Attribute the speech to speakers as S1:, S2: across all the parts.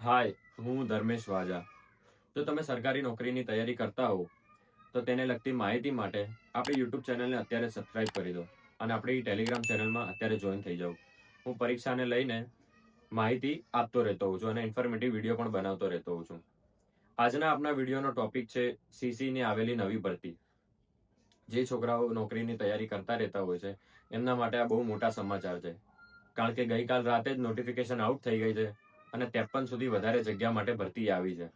S1: હાય, હું ધર્મેશ વાજા. જો તમે સરકારી નોકરીની તૈયારી કરતા હો તો તેને લગતી માહિતી માટે આપણી યુટ્યુબ ચેનલને અત્યારે સબસ્ક્રાઇબ કરી દો અને આપણી ટેલિગ્રામ ચેનલમાં અત્યારે જોઈન થઈ જાઓ. હું પરીક્ષાને લઈને માહિતી આપતો રહેતો હોઉં છું અને ઇન્ફોર્મેટિવ વિડીયો પણ બનાવતો રહેતો હોઉં છું. આજના આપણા વિડીયોનો ટોપિક છે સીસીની આવેલી નવી ભરતી. જે છોકરાઓ નોકરીની તૈયારી કરતા રહેતા હોય છે એમના માટે આ બહુ મોટા સમાચાર છે. કારણ કે ગઈકાલ રાતે જ નોટિફિકેશન આઉટ થઈ ગઈ છે અને 53 સુધી વધારે જગ્યા માટે ભરતી આવી છે.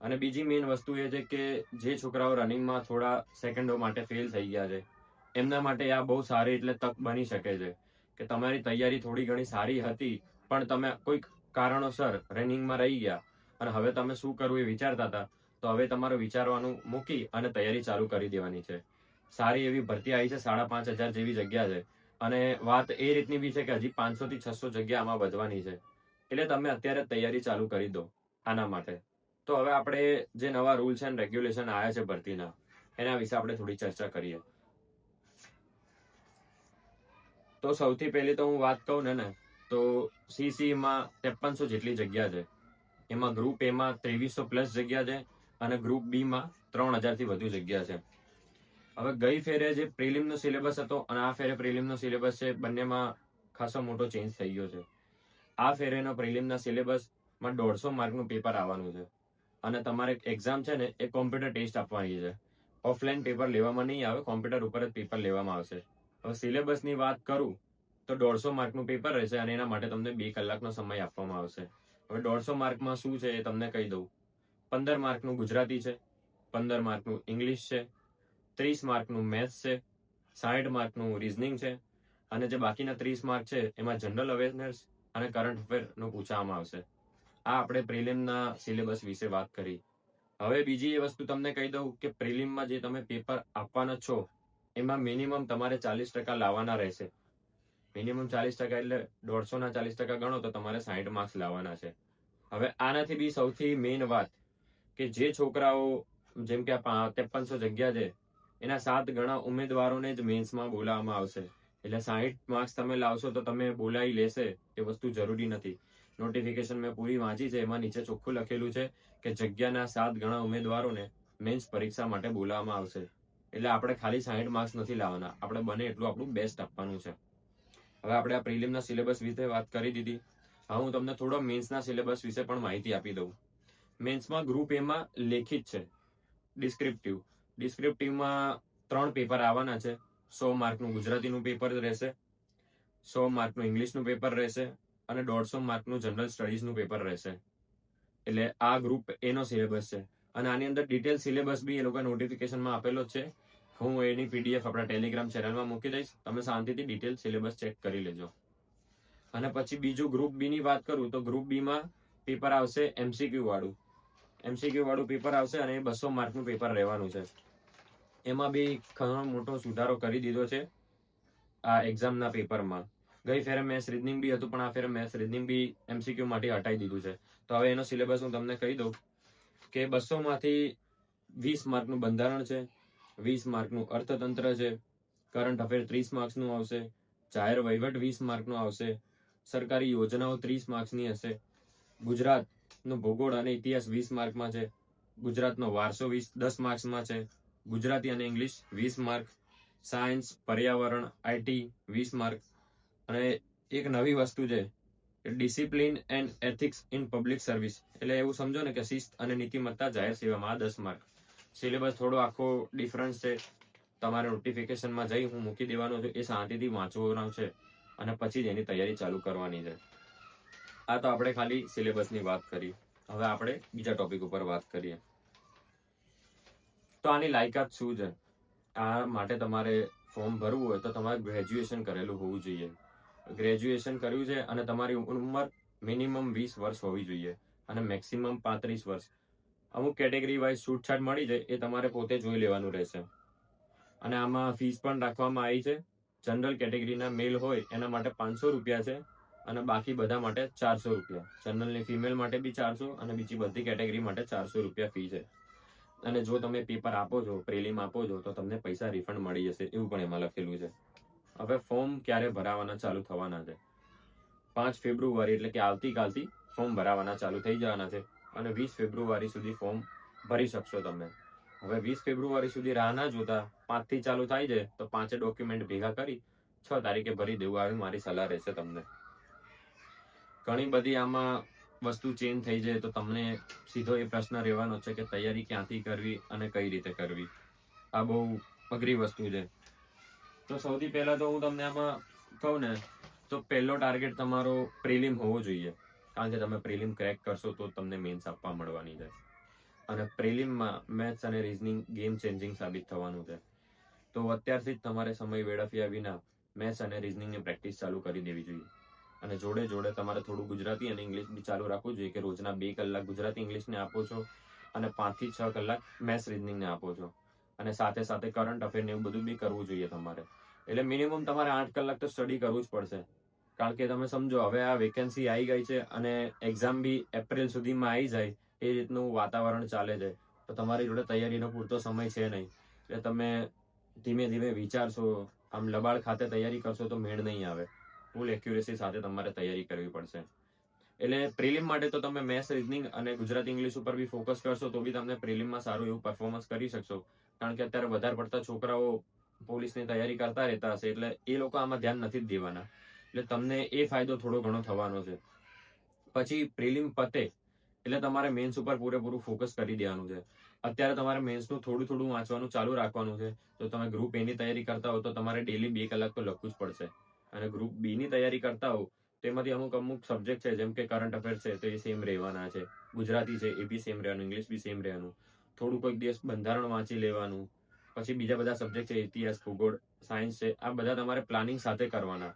S1: અને બીજી મેઇન વસ્તુ એ છે કે જે છોકરાઓ રનિંગમાં થોડા સેકન્ડો માટે ફેલ થઈ ગયા છે એમના માટે આ બહુ સારી એટલે તક બની શકે છે કે તમારી તૈયારી થોડી ઘણી સારી હતી પણ તમે કોઈક કારણોસર રનિંગમાં રહી ગયા અને હવે તમે શું કરવું એ વિચારતા હતા, તો હવે તમારું વિચારવાનું મૂકી અને તૈયારી ચાલુ કરી દેવાની છે. સારી એવી ભરતી આવી છે, 5,500 જેવી જગ્યા છે અને વાત એ રીતની બી છે કે હજી 500 થી 600 જગ્યા આમાં વધવાની છે. એટલે તમે અત્યારે તૈયારી ચાલુ કરી દો આના માટે. તો હવે આપણે જે નવા રૂલ્સ એન્ડ રેગ્યુલેશન આવ્યા છે ભરતીના, એના વિશે આપણે થોડી ચર્ચા કરીએ. તો સૌથી પહેલી તો હું વાત કહું ને તો સીસીમાં 5300 જેટલી જગ્યા છે. એમાં ગ્રુપ એમાં 2300+ જગ્યા છે અને ગ્રુપ બીમાં 3000 થી વધુ જગ્યા છે. હવે ગઈ ફેરે જે પ્રિલિમનો સિલેબસ હતો અને આ ફેરે પ્રિલિમનો સિલેબસ છે, બંનેમાં ખાસો મોટો ચેન્જ થઈ ગયો છે. આ ફેરેનો પ્રિલિમના સિલેબસમાં 150 માર્કનું પેપર આવવાનું છે અને તમારે એક્ઝામ છે ને એ કોમ્પ્યુટર ટેસ્ટ આપવાની છે. ઓફલાઈન પેપર લેવામાં નહીં આવે, કોમ્પ્યુટર ઉપર જ પેપર લેવામાં આવશે. હવે સિલેબસની વાત કરું તો 150 માર્કનું પેપર રહેશે અને એના માટે તમને 2 કલાકનો સમય આપવામાં આવશે. હવે 150 માર્કમાં શું છે એ તમને કહી દઉં. 15 માર્કનું ગુજરાતી છે, 15 માર્કનું ઇંગ્લિશ છે, 30 માર્કનું મેથ્સ છે, 60 માર્કનું રીઝનિંગ છે અને જે બાકીના 30 માર્ક છે એમાં જનરલ અવેરનેસ અને કરંટ અફેરનું પૂછવામાં આવશે. આ આપણે પ્રિલિમના સિલેબસ વિશે વાત કરી. હવે બીજી એ વસ્તુ તમને કહી દઉં કે પ્રિલિમમાં જે તમે પેપર આપવાના છો એમાં મિનિમમ તમારે 40% લાવવાના રહેશે. મિનિમમ 40% એટલે 150 ના 40% ગણો તો તમારે 60 માર્ક્સ લાવવાના છે. હવે આનાથી બી સૌથી મેઇન વાત કે જે છોકરાઓ જેમ કે 5300 જગ્યા છે એના 7 ગણા ઉમેદવારોને જ મેન્સમાં બોલાવવામાં આવશે. એટલે 60 માર્ક્સ તમે લાવશો તો તમે બોલાવી લેશે એ વસ્તુ જરૂરી નથી. નોટિફિકેશન મેં પૂરી વાંચી છે, એમાં નીચે ચોખ્ખું લખેલું છે કે જગ્યાના 7 ગણા ઉમેદવારોને મેન્સ પરીક્ષા માટે બોલાવવામાં આવશે. એટલે આપણે ખાલી 60 માર્ક્સ નથી લાવવાના, આપણે બને એટલું આપણું બેસ્ટ આપવાનું છે. હવે આપણે આ પ્રિલિમના સિલેબસ વિશે વાત કરી દીધી. હવે હું તમને થોડો મેન્સના સિલેબસ વિશે પણ માહિતી આપી દઉં. મેન્સમાં ગ્રુપ એમાં લેખિત છે, ડિસ્ક્રિપ્ટિવ. ડિસ્ક્રિપ્ટિવમાં 3 પેપર આવવાના છે. 100 માર્કનું ગુજરાતીનું પેપર રહેશે, 100 માર્કનું ઇંગ્લિશનું પેપર રહેશે અને 150 માર્કનું જનરલ સ્ટડીઝનું પેપર રહેશે. એટલે આ ગ્રુપ એનો સિલેબસ છે અને આની અંદર ડિટેલ સિલેબસ બી એ લોકો નોટિફિકેશનમાં આપેલો જ છે. હું એની પીડીએફ આપણા ટેલિગ્રામ ચેનલમાં મૂકી દઈશ, તમે શાંતિથી ડિટેલ સિલેબસ ચેક કરી લેજો. અને પછી બીજું ગ્રુપ બી ની વાત કરું તો ગ્રુપ બી માં પેપર આવશે એમસીક્યુ વાળું. એમસીક્યુ વાળું પેપર આવશે અને 200 માર્કનું પેપર રહેવાનું છે. એમાં બી ઘણો મોટો સુધારો કરી દીધો છે આ એક્ઝામના પેપરમાં. ગઈ ફેરે મેથ્સ રીઝનિંગ બી હતું પણ આ ફેરે મેથ્સ રીઝનિંગ બી એમસીક્યુ માટે હટાવી દીધું છે. તો હવે એનો સિલેબસ હું તમને કહી દઉં કે 200 માંથી 20 માર્કનું બંધારણ છે, 20 માર્કનું અર્થતંત્ર છે, કરંટ અફેર 30 માર્ક્સનું આવશે, જાહેર વહીવટ 20 માર્કનું આવશે, સરકારી યોજનાઓ 30 માર્ક્સની હશે, ગુજરાતનો ભૂગોળ અને ઇતિહાસ 20 માર્કમાં છે, ગુજરાતનો વારસો 10 માર્ક્સમાં છે, ગુજરાતી અને ઇંગ્લિશ 20 માર્ક, સાયન્સ, પર્યાવરણ, આઈટી 20 માર્ક અને એક નવી વસ્તુ છે discipline and ethics in public service. એટલે એવું સમજો ને કે શિસ્ત અને નીતિમત્તા જાહેર સેવામાં, આ 10 માર્ક. સિલેબસ થોડો આખો ડિફરન્સ છે. તમારે નોટિફિકેશનમાં જઈ હું મૂકી દેવાનો છું, એ શાંતિથી વાંચવાનો છે અને પછી જ એની તૈયારી ચાલુ કરવાની છે. આ તો આપણે ખાલી સિલેબસની વાત કરી. હવે આપણે બીજા ટોપિક ઉપર વાત કરીએ. તો આની લાયકાત શું છે? આ માટે તમારે ફોર્મ ભરવું હોય તો તમારે ગ્રેજ્યુએશન કરેલું હોવું જોઈએ. ગ્રેજ્યુએશન કર્યું છે અને તમારી ઉંમર મિનિમમ 20 વર્ષ હોવી જોઈએ અને મેક્સિમમ 35 વર્ષ. અમુક કેટેગરી વાઇઝ છૂટછાટ મળી જાય, એ તમારે પોતે જોઈ લેવાનું રહેશે. અને આમાં ફીસ પણ રાખવામાં આવી છે. જનરલ કેટેગરીના મેલ હોય એના માટે 500 રૂપિયા છે અને બાકી બધા માટે 400 રૂપિયા. જનરલની ફિમેલ માટે બી 400 અને બીજી બધી કેટેગરી માટે 400 રૂપિયા ફી છે. અને જો તમે પેપર આપો છો, પ્રિલિમ આપો છો, તો તમને પૈસા રિફંડ મળી જશે, એવું પણ એમાં લખેલું છે. હવે ફોર્મ ક્યારે ભરાવાના ચાલુ થવાના છે? 5 ફેબ્રુઆરી એટલે કે આવતીકાલથી ફોર્મ ભરાવાના ચાલુ થઈ જવાના છે અને 20 ફેબ્રુઆરી સુધી ફોર્મ ભરી શકશો તમે. હવે 20 ફેબ્રુઆરી સુધી રાહ ના જોતા 5 થી ચાલુ થાય છે તો 5 ડોક્યુમેન્ટ ભેગા કરી 6 તારીખે ભરી દેવું, આવી મારી સલાહ રહેશે તમને. ઘણી બધી આમાં વસ્તુ ચેન્જ થઈ જાય તો તમને સીધો એ પ્રશ્ન રહેવાનો છે કે તૈયારી ક્યાંથી કરવી અને કઈ રીતે કરવી. આ બહુ અઘરી વસ્તુ છે. તો સૌથી પહેલા તો હું તમને આમાં કહું ને તો પહેલો ટાર્ગેટ તમારો પ્રિલિમ હોવો જોઈએ, કારણ કે તમે પ્રિલિમ ક્રેક કરશો તો તમને મેન્સ આપવા મળવાની છે. અને પ્રિલિમમાં મેથ્સ અને રીઝનિંગ ગેમ ચેન્જિંગ સાબિત થવાનું છે. તો અત્યારથી જ તમારે સમય વેડફ્યા વિના મેથ્સ અને રીઝનિંગની પ્રેક્ટિસ ચાલુ કરી દેવી જોઈએ. અને જોડે જોડે તમારે થોડું ગુજરાતી અને ઇંગ્લિશ બી ચાલુ રાખવું જોઈએ કે રોજના 2 કલાક ગુજરાતી ઇંગ્લિશને આપો છો અને 5 થી 6 કલાક મેથ્સ રીઝનિંગને આપો છો. અને સાથે સાથે કરંટ અફેર ને એવું બધું બી કરવું જોઈએ તમારે. એટલે મિનિમમ તમારે 8 કલાક તો સ્ટડી કરવું જ પડશે. કારણ કે તમે સમજો હવે આ વેકેન્સી આવી ગઈ છે અને એક્ઝામ બી એપ્રિલ સુધીમાં આવી જાય એ રીતનું વાતાવરણ ચાલે છે. તો તમારી જોડે તૈયારીનો પૂરતો સમય છે નહીં. એટલે તમે ધીમે ધીમે વિચારશો, આમ લબાડ ખાતે તૈયારી કરશો તો મેળ નહીં આવે. ફૂલ એક્યુરેસી સાથે તમારે તૈયારી કરવી પડશે. એટલે પ્રિલિમ માટે તો તમે મેથ્સ રીઝનિંગ અને ગુજરાતી ઇંગ્લિશ ઉપર બી ફોકસ કરશો તો બી તમને પ્રિલિમમાં સારું એવું પરફોર્મન્સ કરી શકશો. કારણ કે અત્યારે વધારે પડતા છોકરાઓ પોલીસની તૈયારી કરતા રહેતા હશે એટલે એ લોકો આમાં ધ્યાન નથી જ દેવાના. એટલે તમને એ ફાયદો થોડો ઘણો થવાનો છે. પછી પ્રિલિમ પતે એટલે તમારે મેન્સ ઉપર પૂરેપૂરું ફોકસ કરી દેવાનું છે. અત્યારે તમારે મેન્સનું થોડું થોડું વાંચવાનું ચાલુ રાખવાનું છે. જો તમે ગ્રુપ એ ની તૈયારી કરતા હો તો તમારે ડેલી 2 કલાક તો લખવું જ પડશે. અને ગ્રુપ બી ની તૈયારી કરતા હો તેમાંથી અમુક સબ્જેક્ટ છે જેમ કે કરંટ અફેર છે તો એ સેમ રહેવાના છે. ગુજરાતી છે એ બી સેમ રહેવાનું, ઇંગ્લિશ બી સેમ રહેવાનું. થોડું કોઈક દિવસ બંધારણ વાંચી લેવાનું. પછી બીજા બધા સબ્જેક્ટ છે, ઇતિહાસ, ભૂગોળ, સાયન્સ છે, આ બધા તમારે પ્લાનિંગ સાથે કરવાના.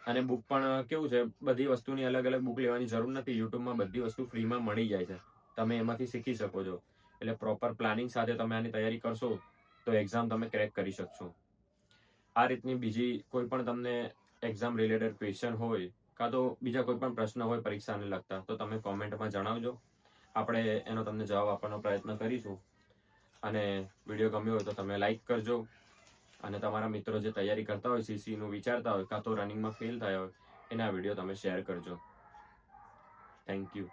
S1: અને બુક પણ કેવું છે, બધી વસ્તુની અલગ અલગ બુક લેવાની જરૂર નથી. યુટ્યુબમાં બધી વસ્તુ ફ્રીમાં મળી જાય છે, તમે એમાંથી શીખી શકો છો. એટલે પ્રોપર પ્લાનિંગ સાથે તમે આની તૈયારી કરશો તો એક્ઝામ તમે ક્રેક કરી શકશો. આ રીતની બીજી કોઈ પણ તમને એક્ઝામ રિલેટેડ ક્વેશ્ચન હોય કાં તો બીજા કોઈ પણ પ્રશ્ન હોય પરીક્ષાને લગતા તો તમે કોમેન્ટમાં જણાવજો. આપણે એનો તમને જવાબ આપવાનો પ્રયત્ન કરીશું. અને વિડીયો ગમ્યો હોય તો તમે લાઈક કરજો. અને તમારા મિત્રો જે તૈયારી કરતા હોય, સીસીનું વિચારતા હોય કાં તો રનિંગમાં ફેલ થયા હોય એના વિડીયો તમે શેર કરજો. Thank you.